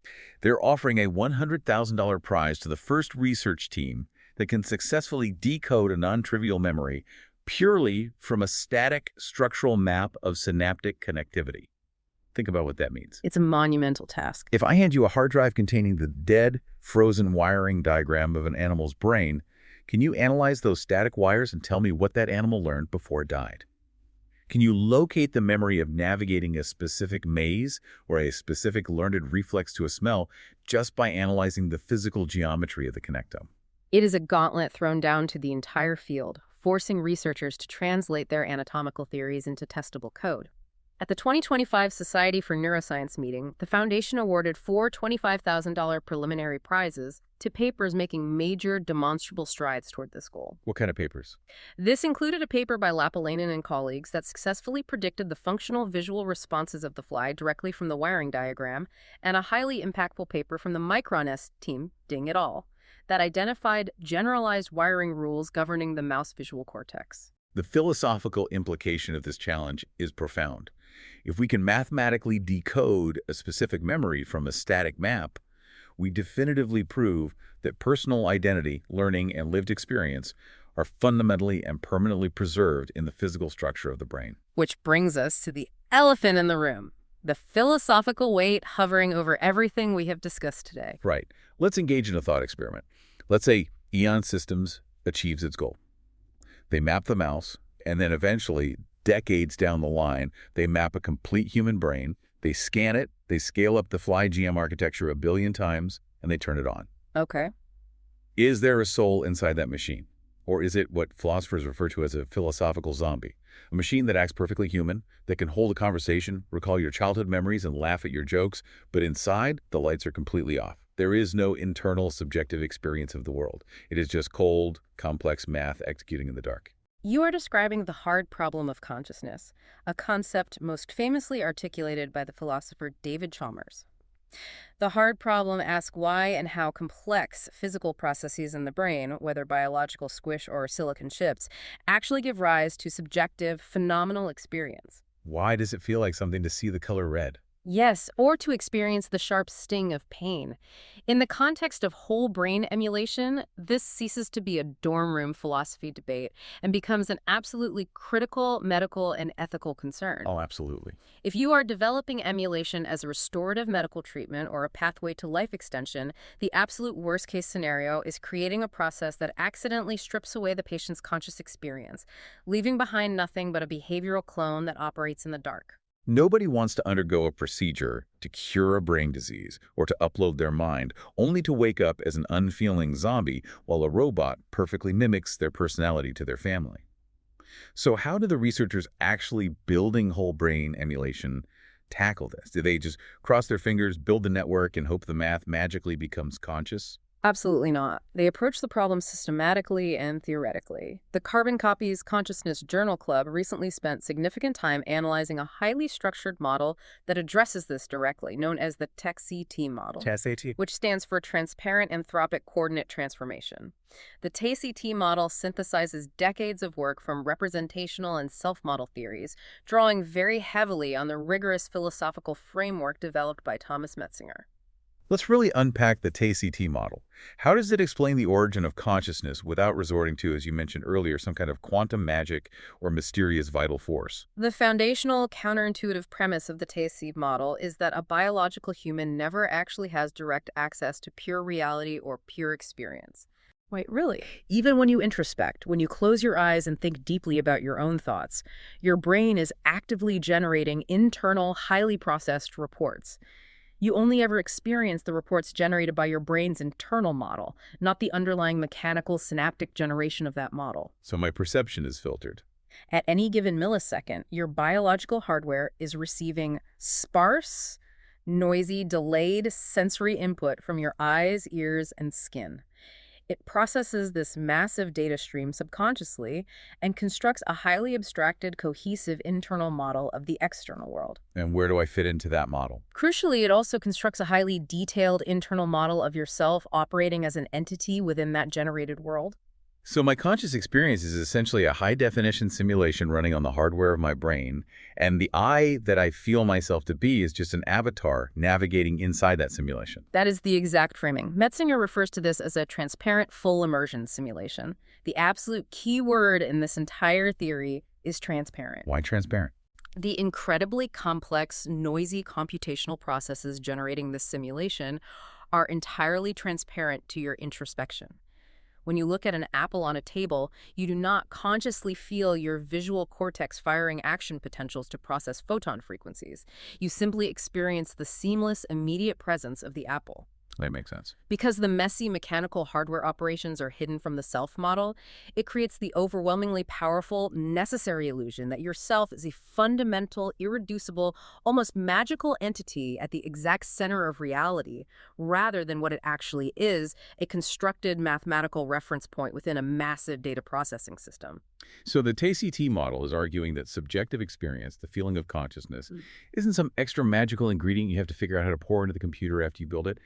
[SPEAKER 1] They're offering a $100,000 prize to the first research team that can successfully decode a non-trivial memory purely from a static structural map of synaptic connectivity. Think about what that means.
[SPEAKER 2] It's a monumental task.
[SPEAKER 1] If I hand you a hard drive containing the dead, frozen wiring diagram of an animal's brain, can you analyze those static wires and tell me what that animal learned before it died? Can you locate the memory of navigating a specific maze or a specific learned reflex to a smell just by analyzing the physical geometry of the connectome?
[SPEAKER 2] It is a gauntlet thrown down to the entire field, forcing researchers to translate their anatomical theories into testable code. At the 2025 Society for Neuroscience meeting, the Foundation awarded 4 $25,000 preliminary prizes to papers making major demonstrable strides toward this goal.
[SPEAKER 1] What kind of papers?
[SPEAKER 2] This included a paper by Lapalainen and colleagues that successfully predicted the functional visual responses of the fly directly from the wiring diagram, and a highly impactful paper from the Micronis team, ding et al., that identified generalized wiring rules governing the mouse visual cortex.
[SPEAKER 1] The philosophical implication of this challenge is profound. If we can mathematically decode a specific memory from a static map, we definitively prove that personal identity, learning, and lived experience are fundamentally and permanently preserved in the physical structure of the brain.
[SPEAKER 2] Which brings us to the elephant in the room, the philosophical weight hovering over everything we have discussed today.
[SPEAKER 1] Right. Let's engage in a thought experiment. Let's say Eon Systems achieves its goal. They map the mouse, and then eventually, decades down the line, they map a complete human brain, they scan it, they scale up the Fly GM architecture 1 billion times, and they turn it on.
[SPEAKER 2] Okay.
[SPEAKER 1] Is there a soul inside that machine? Or is it what philosophers refer to as a philosophical zombie? A machine that acts perfectly human, that can hold a conversation, recall your childhood memories, and laugh at your jokes, but inside, the lights are completely off. There is no internal subjective experience of the world. It is just cold, complex math executing in the dark.
[SPEAKER 2] You are describing the hard problem of consciousness, a concept most famously articulated by the philosopher David Chalmers. The hard problem asks why and how complex physical processes in the brain, whether biological squish or silicon chips, actually give rise to subjective, phenomenal experience.
[SPEAKER 1] Why does it feel like something to see the color red?
[SPEAKER 2] Yes, or to experience the sharp sting of pain. In the context of whole brain emulation, this ceases to be a dorm room philosophy debate and becomes an absolutely critical medical and ethical concern.
[SPEAKER 1] Oh, absolutely.
[SPEAKER 2] If you are developing emulation as a restorative medical treatment or a pathway to life extension, the absolute worst-case scenario is creating a process that accidentally strips away the patient's conscious experience, leaving behind nothing but a behavioral clone that operates in the dark.
[SPEAKER 1] Nobody wants to undergo a procedure to cure a brain disease or to upload their mind, only to wake up as an unfeeling zombie while a robot perfectly mimics their personality to their family. So how do the researchers actually building whole brain emulation tackle this? Do they just cross their fingers, build the network, and hope the math magically becomes conscious?
[SPEAKER 2] Absolutely not. They approach the problem systematically and theoretically. The Carbon Copies Consciousness Journal Club recently spent significant time analyzing a highly structured model that addresses this directly, known as the TEC-CT model, which stands for Transparent Anthropic Coordinate Transformation. The TEC-CT model synthesizes decades of work from representational and self-model theories, drawing very heavily on the rigorous philosophical framework developed by Thomas Metzinger.
[SPEAKER 1] Let's really unpack the TEC-CT model. How does it explain the origin of consciousness without resorting to, as you mentioned earlier, some kind of quantum magic or mysterious vital force?
[SPEAKER 2] The foundational counterintuitive premise of the TEC model is that a biological human never actually has direct access to pure reality or pure experience. Wait, really? Even when you introspect, when you close your eyes and think deeply about your own thoughts, your brain is actively generating internal, highly processed reports. You only ever experience the reports generated by your brain's internal model, not the underlying mechanical synaptic generation of that model.
[SPEAKER 1] So my perception is filtered.
[SPEAKER 2] At any given millisecond, your biological hardware is receiving sparse, noisy, delayed sensory input from your eyes, ears, and skin. It processes this massive data stream subconsciously and constructs a highly abstracted, cohesive internal model of the external world.
[SPEAKER 1] And where do I fit into that model?
[SPEAKER 2] Crucially, it also constructs a highly detailed internal model of yourself operating as an entity within that generated world.
[SPEAKER 1] So my conscious experience is essentially a high-definition simulation running on the hardware of my brain, and the I that I feel myself to be is just an avatar navigating inside that simulation.
[SPEAKER 2] That is the exact framing. Metzinger refers to this as a transparent full immersion simulation. The absolute key word in this entire theory is transparent.
[SPEAKER 1] Why transparent?
[SPEAKER 2] The incredibly complex, noisy computational processes generating this simulation are entirely transparent to your introspection. When you look at an apple on a table, you do not consciously feel your visual cortex firing action potentials to process photon frequencies. You simply experience the seamless, immediate presence of the apple.
[SPEAKER 1] That makes sense.
[SPEAKER 2] Because the messy mechanical hardware operations are hidden from the self model, it creates the overwhelmingly powerful, necessary illusion that yourself is a fundamental, irreducible, almost magical entity at the exact center of reality, rather than what it actually is, a constructed mathematical reference point within a massive data processing system.
[SPEAKER 1] So the TEC model is arguing that subjective experience, the feeling of consciousness, isn't some extra magical ingredient you have to figure out how to pour into the computer after you build it.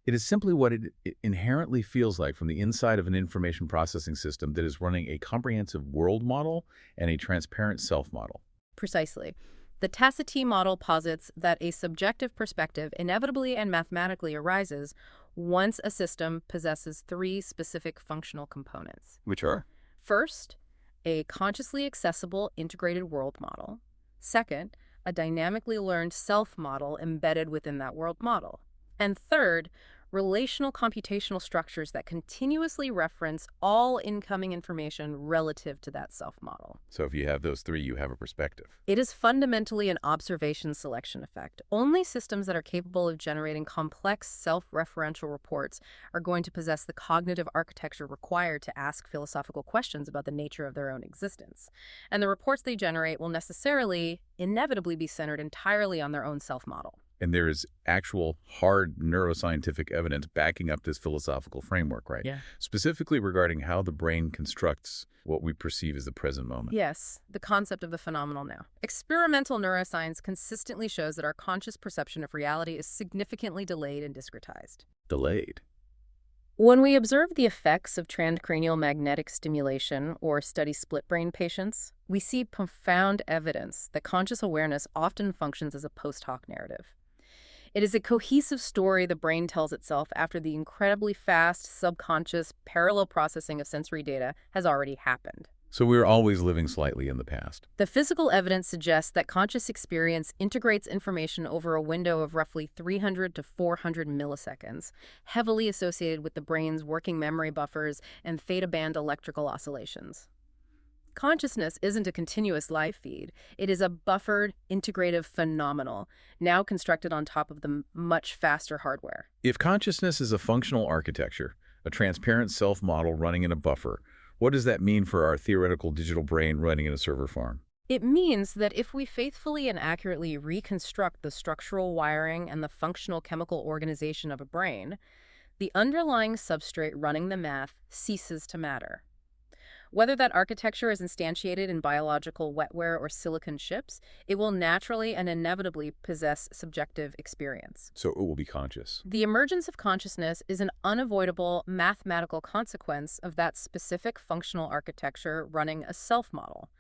[SPEAKER 1] It is simply what it inherently feels like from the inside of an information processing system that is running a comprehensive world model and a transparent self model.
[SPEAKER 2] Precisely. The TEC model posits that a subjective perspective inevitably and mathematically arises once a system possesses three specific functional components.
[SPEAKER 1] Which are?
[SPEAKER 2] First, a consciously accessible integrated world model. Second, a dynamically learned self model embedded within that world model. And third, relational computational structures that continuously reference all incoming information relative to that self-model.
[SPEAKER 1] So if you have those three, you have a perspective.
[SPEAKER 2] It is fundamentally an observation selection effect. Only systems that are capable of generating complex self-referential reports are going to possess the cognitive architecture required to ask philosophical questions about the nature of their own existence. And the reports they generate will necessarily, inevitably be centered entirely on their own self-model.
[SPEAKER 1] And there is actual hard neuroscientific evidence backing up this philosophical framework, right?
[SPEAKER 2] Yeah.
[SPEAKER 1] Specifically regarding how the brain constructs what we perceive as the present moment.
[SPEAKER 2] Yes, the concept of the phenomenal now. Experimental neuroscience consistently shows that our conscious perception of reality is significantly delayed and discretized.
[SPEAKER 1] Delayed.
[SPEAKER 2] When we observe the effects of transcranial magnetic stimulation or study split brain patients, we see profound evidence that conscious awareness often functions as a post hoc narrative. It is a cohesive story the brain tells itself after the incredibly fast, subconscious, parallel processing of sensory data has already happened.
[SPEAKER 1] So we're always living slightly in the past.
[SPEAKER 2] The physical evidence suggests that conscious experience integrates information over a window of roughly 300 to 400 milliseconds, heavily associated with the brain's working memory buffers and theta band electrical oscillations. Consciousness isn't a continuous live feed. It is a buffered, integrative phenomenon, now constructed on top of the much faster hardware.
[SPEAKER 1] If consciousness is a functional architecture, a transparent self-model running in a buffer, what does that mean for our theoretical digital brain running in a server farm?
[SPEAKER 2] It means that if we faithfully and accurately reconstruct the structural wiring and the functional chemical organization of a brain, the underlying substrate running the math ceases to matter. Whether that architecture is instantiated in biological wetware or silicon chips, it will naturally and inevitably possess subjective experience.
[SPEAKER 1] So it will be conscious.
[SPEAKER 2] The emergence of consciousness is an unavoidable mathematical consequence of that specific functional architecture running a self-model.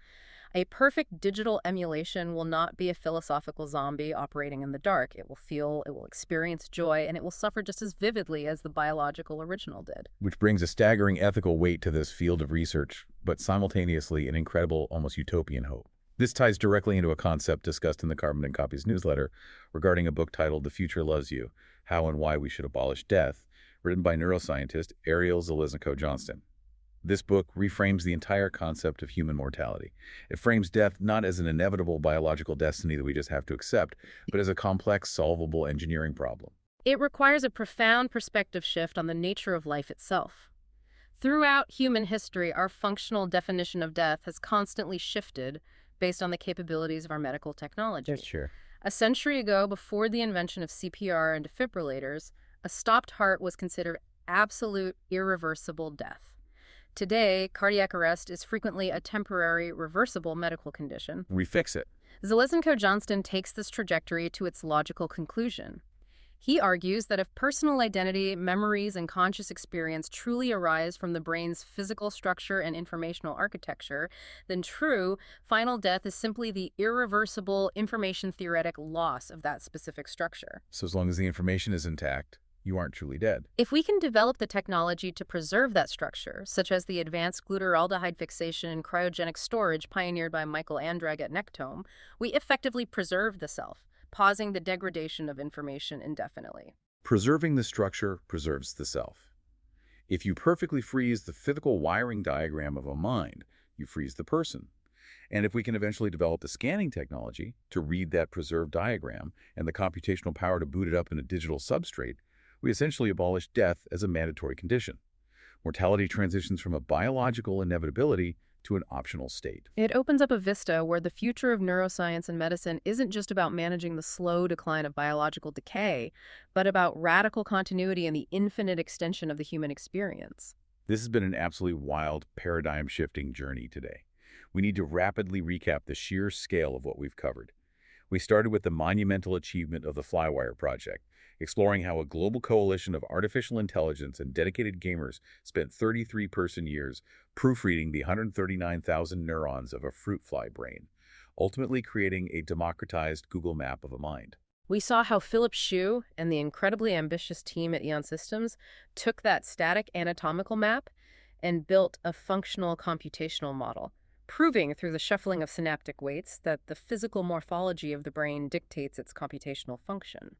[SPEAKER 2] A perfect digital emulation will not be a philosophical zombie operating in the dark. It will feel, it will experience joy, and it will suffer just as vividly as the biological original did.
[SPEAKER 1] Which brings a staggering ethical weight to this field of research, but simultaneously an incredible, almost utopian hope. This ties directly into a concept discussed in the Carbon and Copies newsletter regarding a book titled The Future Loves You, How and Why We Should Abolish Death, written by neuroscientist Ariel Zalesnikow-Johnston. This book reframes the entire concept of human mortality. It frames death not as an inevitable biological destiny that we just have to accept, but as a complex, solvable engineering problem.
[SPEAKER 2] It requires a profound perspective shift on the nature of life itself. Throughout human history, our functional definition of death has constantly shifted based on the capabilities of our medical technology.
[SPEAKER 1] That's true.
[SPEAKER 2] A century ago, before the invention of CPR and defibrillators, a stopped heart was considered absolute, irreversible death. Today, cardiac arrest is frequently a temporary, reversible medical condition.
[SPEAKER 1] We fix it.
[SPEAKER 2] Zalesnikow-Johnston takes this trajectory to its logical conclusion. He argues that if personal identity, memories, and conscious experience truly arise from the brain's physical structure and informational architecture, then true, final death is simply the irreversible information-theoretic loss of that specific structure.
[SPEAKER 1] So as long as the information is intact, you aren't truly dead.
[SPEAKER 2] If we can develop the technology to preserve that structure, such as the advanced glutaraldehyde fixation and cryogenic storage pioneered by Michael Andrag at Connectomics, we effectively preserve the self, pausing the degradation of information indefinitely.
[SPEAKER 1] Preserving the structure preserves the self. If you perfectly freeze the physical wiring diagram of a mind, you freeze the person. And if we can eventually develop the scanning technology to read that preserved diagram and the computational power to boot it up in a digital substrate, we essentially abolish death as a mandatory condition. Mortality transitions from a biological inevitability to an optional state.
[SPEAKER 2] It opens up a vista where the future of neuroscience and medicine isn't just about managing the slow decline of biological decay, but about radical continuity and the infinite extension of the human experience.
[SPEAKER 1] This has been an absolutely wild, paradigm-shifting journey today. We need to rapidly recap the sheer scale of what we've covered. We started with the monumental achievement of the FlyWire project, exploring how a global coalition of artificial intelligence and dedicated gamers spent 33 person years proofreading the 139,000 neurons of a fruit fly brain, ultimately creating a democratized Google map of a mind.
[SPEAKER 2] We saw how Philip Hughes and the incredibly ambitious team at Eon Systems took that static anatomical map and built a functional computational model, proving through the shuffling of synaptic weights that the physical morphology of the brain dictates its computational function.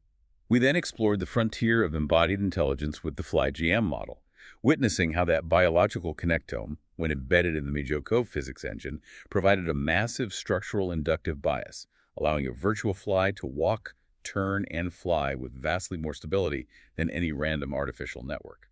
[SPEAKER 1] We then explored the frontier of embodied intelligence with the FlyGM model, witnessing how that biological connectome, when embedded in the Mijokov physics engine, provided a massive structural inductive bias, allowing a virtual fly to walk, turn, and fly with vastly more stability than any random artificial network.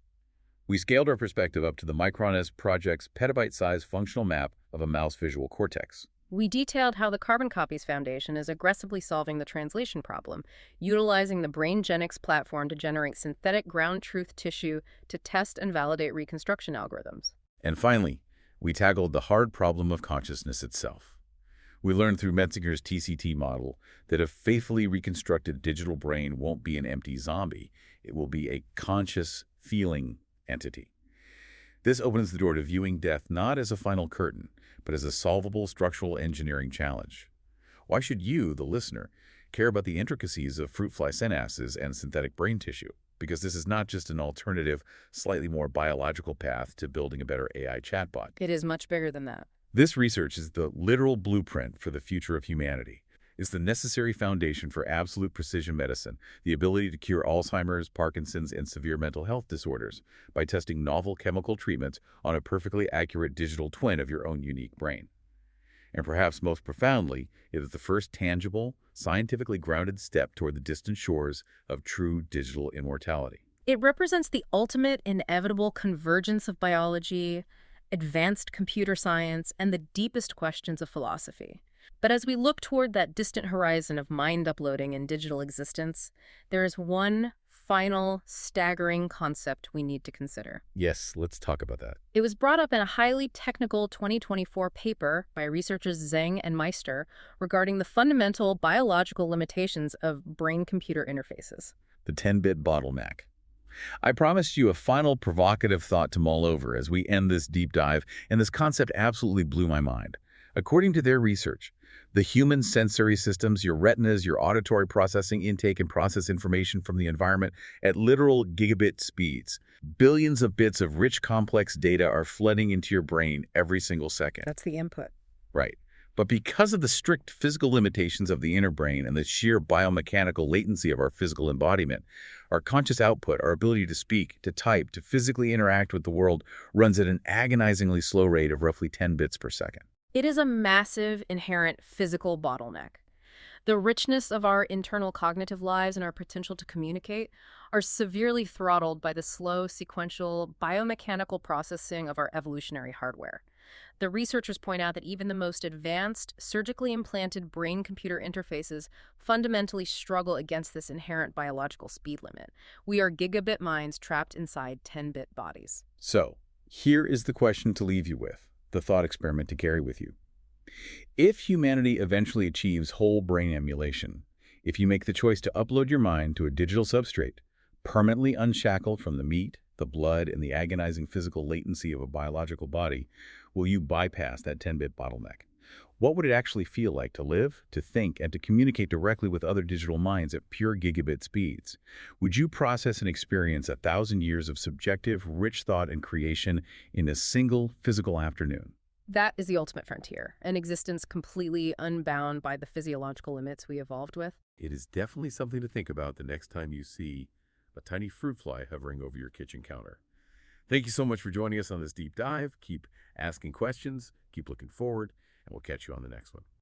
[SPEAKER 1] We scaled our perspective up to the Micron project's petabyte-sized functional map of a mouse visual cortex,
[SPEAKER 2] We detailed how the Carbon Copies Foundation is aggressively solving the translation problem, utilizing the BrainGenix platform to generate synthetic ground truth tissue to test and validate reconstruction algorithms.
[SPEAKER 1] And finally, we tackled the hard problem of consciousness itself. We learned through Metzinger's TCT model that a faithfully reconstructed digital brain won't be an empty zombie. It will be a conscious, feeling entity. This opens the door to viewing death not as a final curtain, but as a solvable structural engineering challenge. Why should you, the listener, care about the intricacies of fruit fly synapses and synthetic brain tissue? Because this is not just an alternative, slightly more biological path to building a better AI chatbot.
[SPEAKER 2] It is much bigger than that.
[SPEAKER 1] This research is the literal blueprint for the future of humanity. It's the necessary foundation for absolute precision medicine, the ability to cure Alzheimer's, Parkinson's, and severe mental health disorders by testing novel chemical treatments on a perfectly accurate digital twin of your own unique brain. And perhaps most profoundly, it is the first tangible, scientifically grounded step toward the distant shores of true digital immortality.
[SPEAKER 2] It represents the ultimate inevitable convergence of biology, advanced computer science, and the deepest questions of philosophy. But as we look toward that distant horizon of mind uploading and digital existence, there is one final, staggering concept we need to consider.
[SPEAKER 1] Yes, let's talk about that.
[SPEAKER 2] It was brought up in a highly technical 2024 paper by researchers Zheng and Meister regarding the fundamental biological limitations of brain-computer interfaces.
[SPEAKER 1] The 10-bit bottleneck. I promised you a final provocative thought to mull over as we end this deep dive, and this concept absolutely blew my mind. According to their research, the human sensory systems, your retinas, your auditory processing intake and process information from the environment at literal gigabit speeds. Billions of bits of rich, complex data are flooding into your brain every single second.
[SPEAKER 2] That's the input.
[SPEAKER 1] Right. But because of the strict physical limitations of the inner brain and the sheer biomechanical latency of our physical embodiment, our conscious output, our ability to speak, to type, to physically interact with the world runs at an agonizingly slow rate of roughly 10 bits per second.
[SPEAKER 2] It is a massive, inherent physical bottleneck. The richness of our internal cognitive lives and our potential to communicate are severely throttled by the slow, sequential, biomechanical processing of our evolutionary hardware. The researchers point out that even the most advanced, surgically implanted brain-computer interfaces fundamentally struggle against this inherent biological speed limit. We are gigabit minds trapped inside 10-bit bodies.
[SPEAKER 1] So, here is the question to leave you with, the thought experiment to carry with you. If humanity eventually achieves whole brain emulation, if you make the choice to upload your mind to a digital substrate, permanently unshackled from the meat, the blood, and the agonizing physical latency of a biological body, will you bypass that 10-bit bottleneck? What would it actually feel like to live, to think, and to communicate directly with other digital minds at pure gigabit speeds? Would you process and experience 1,000 years of subjective, rich thought and creation in a single physical afternoon?
[SPEAKER 2] That is the ultimate frontier, an existence completely unbound by the physiological limits we evolved with.
[SPEAKER 1] It is definitely something to think about the next time you see a tiny fruit fly hovering over your kitchen counter. Thank you so much for joining us on this deep dive. Keep asking questions, keep looking forward, and we'll catch you on the next one.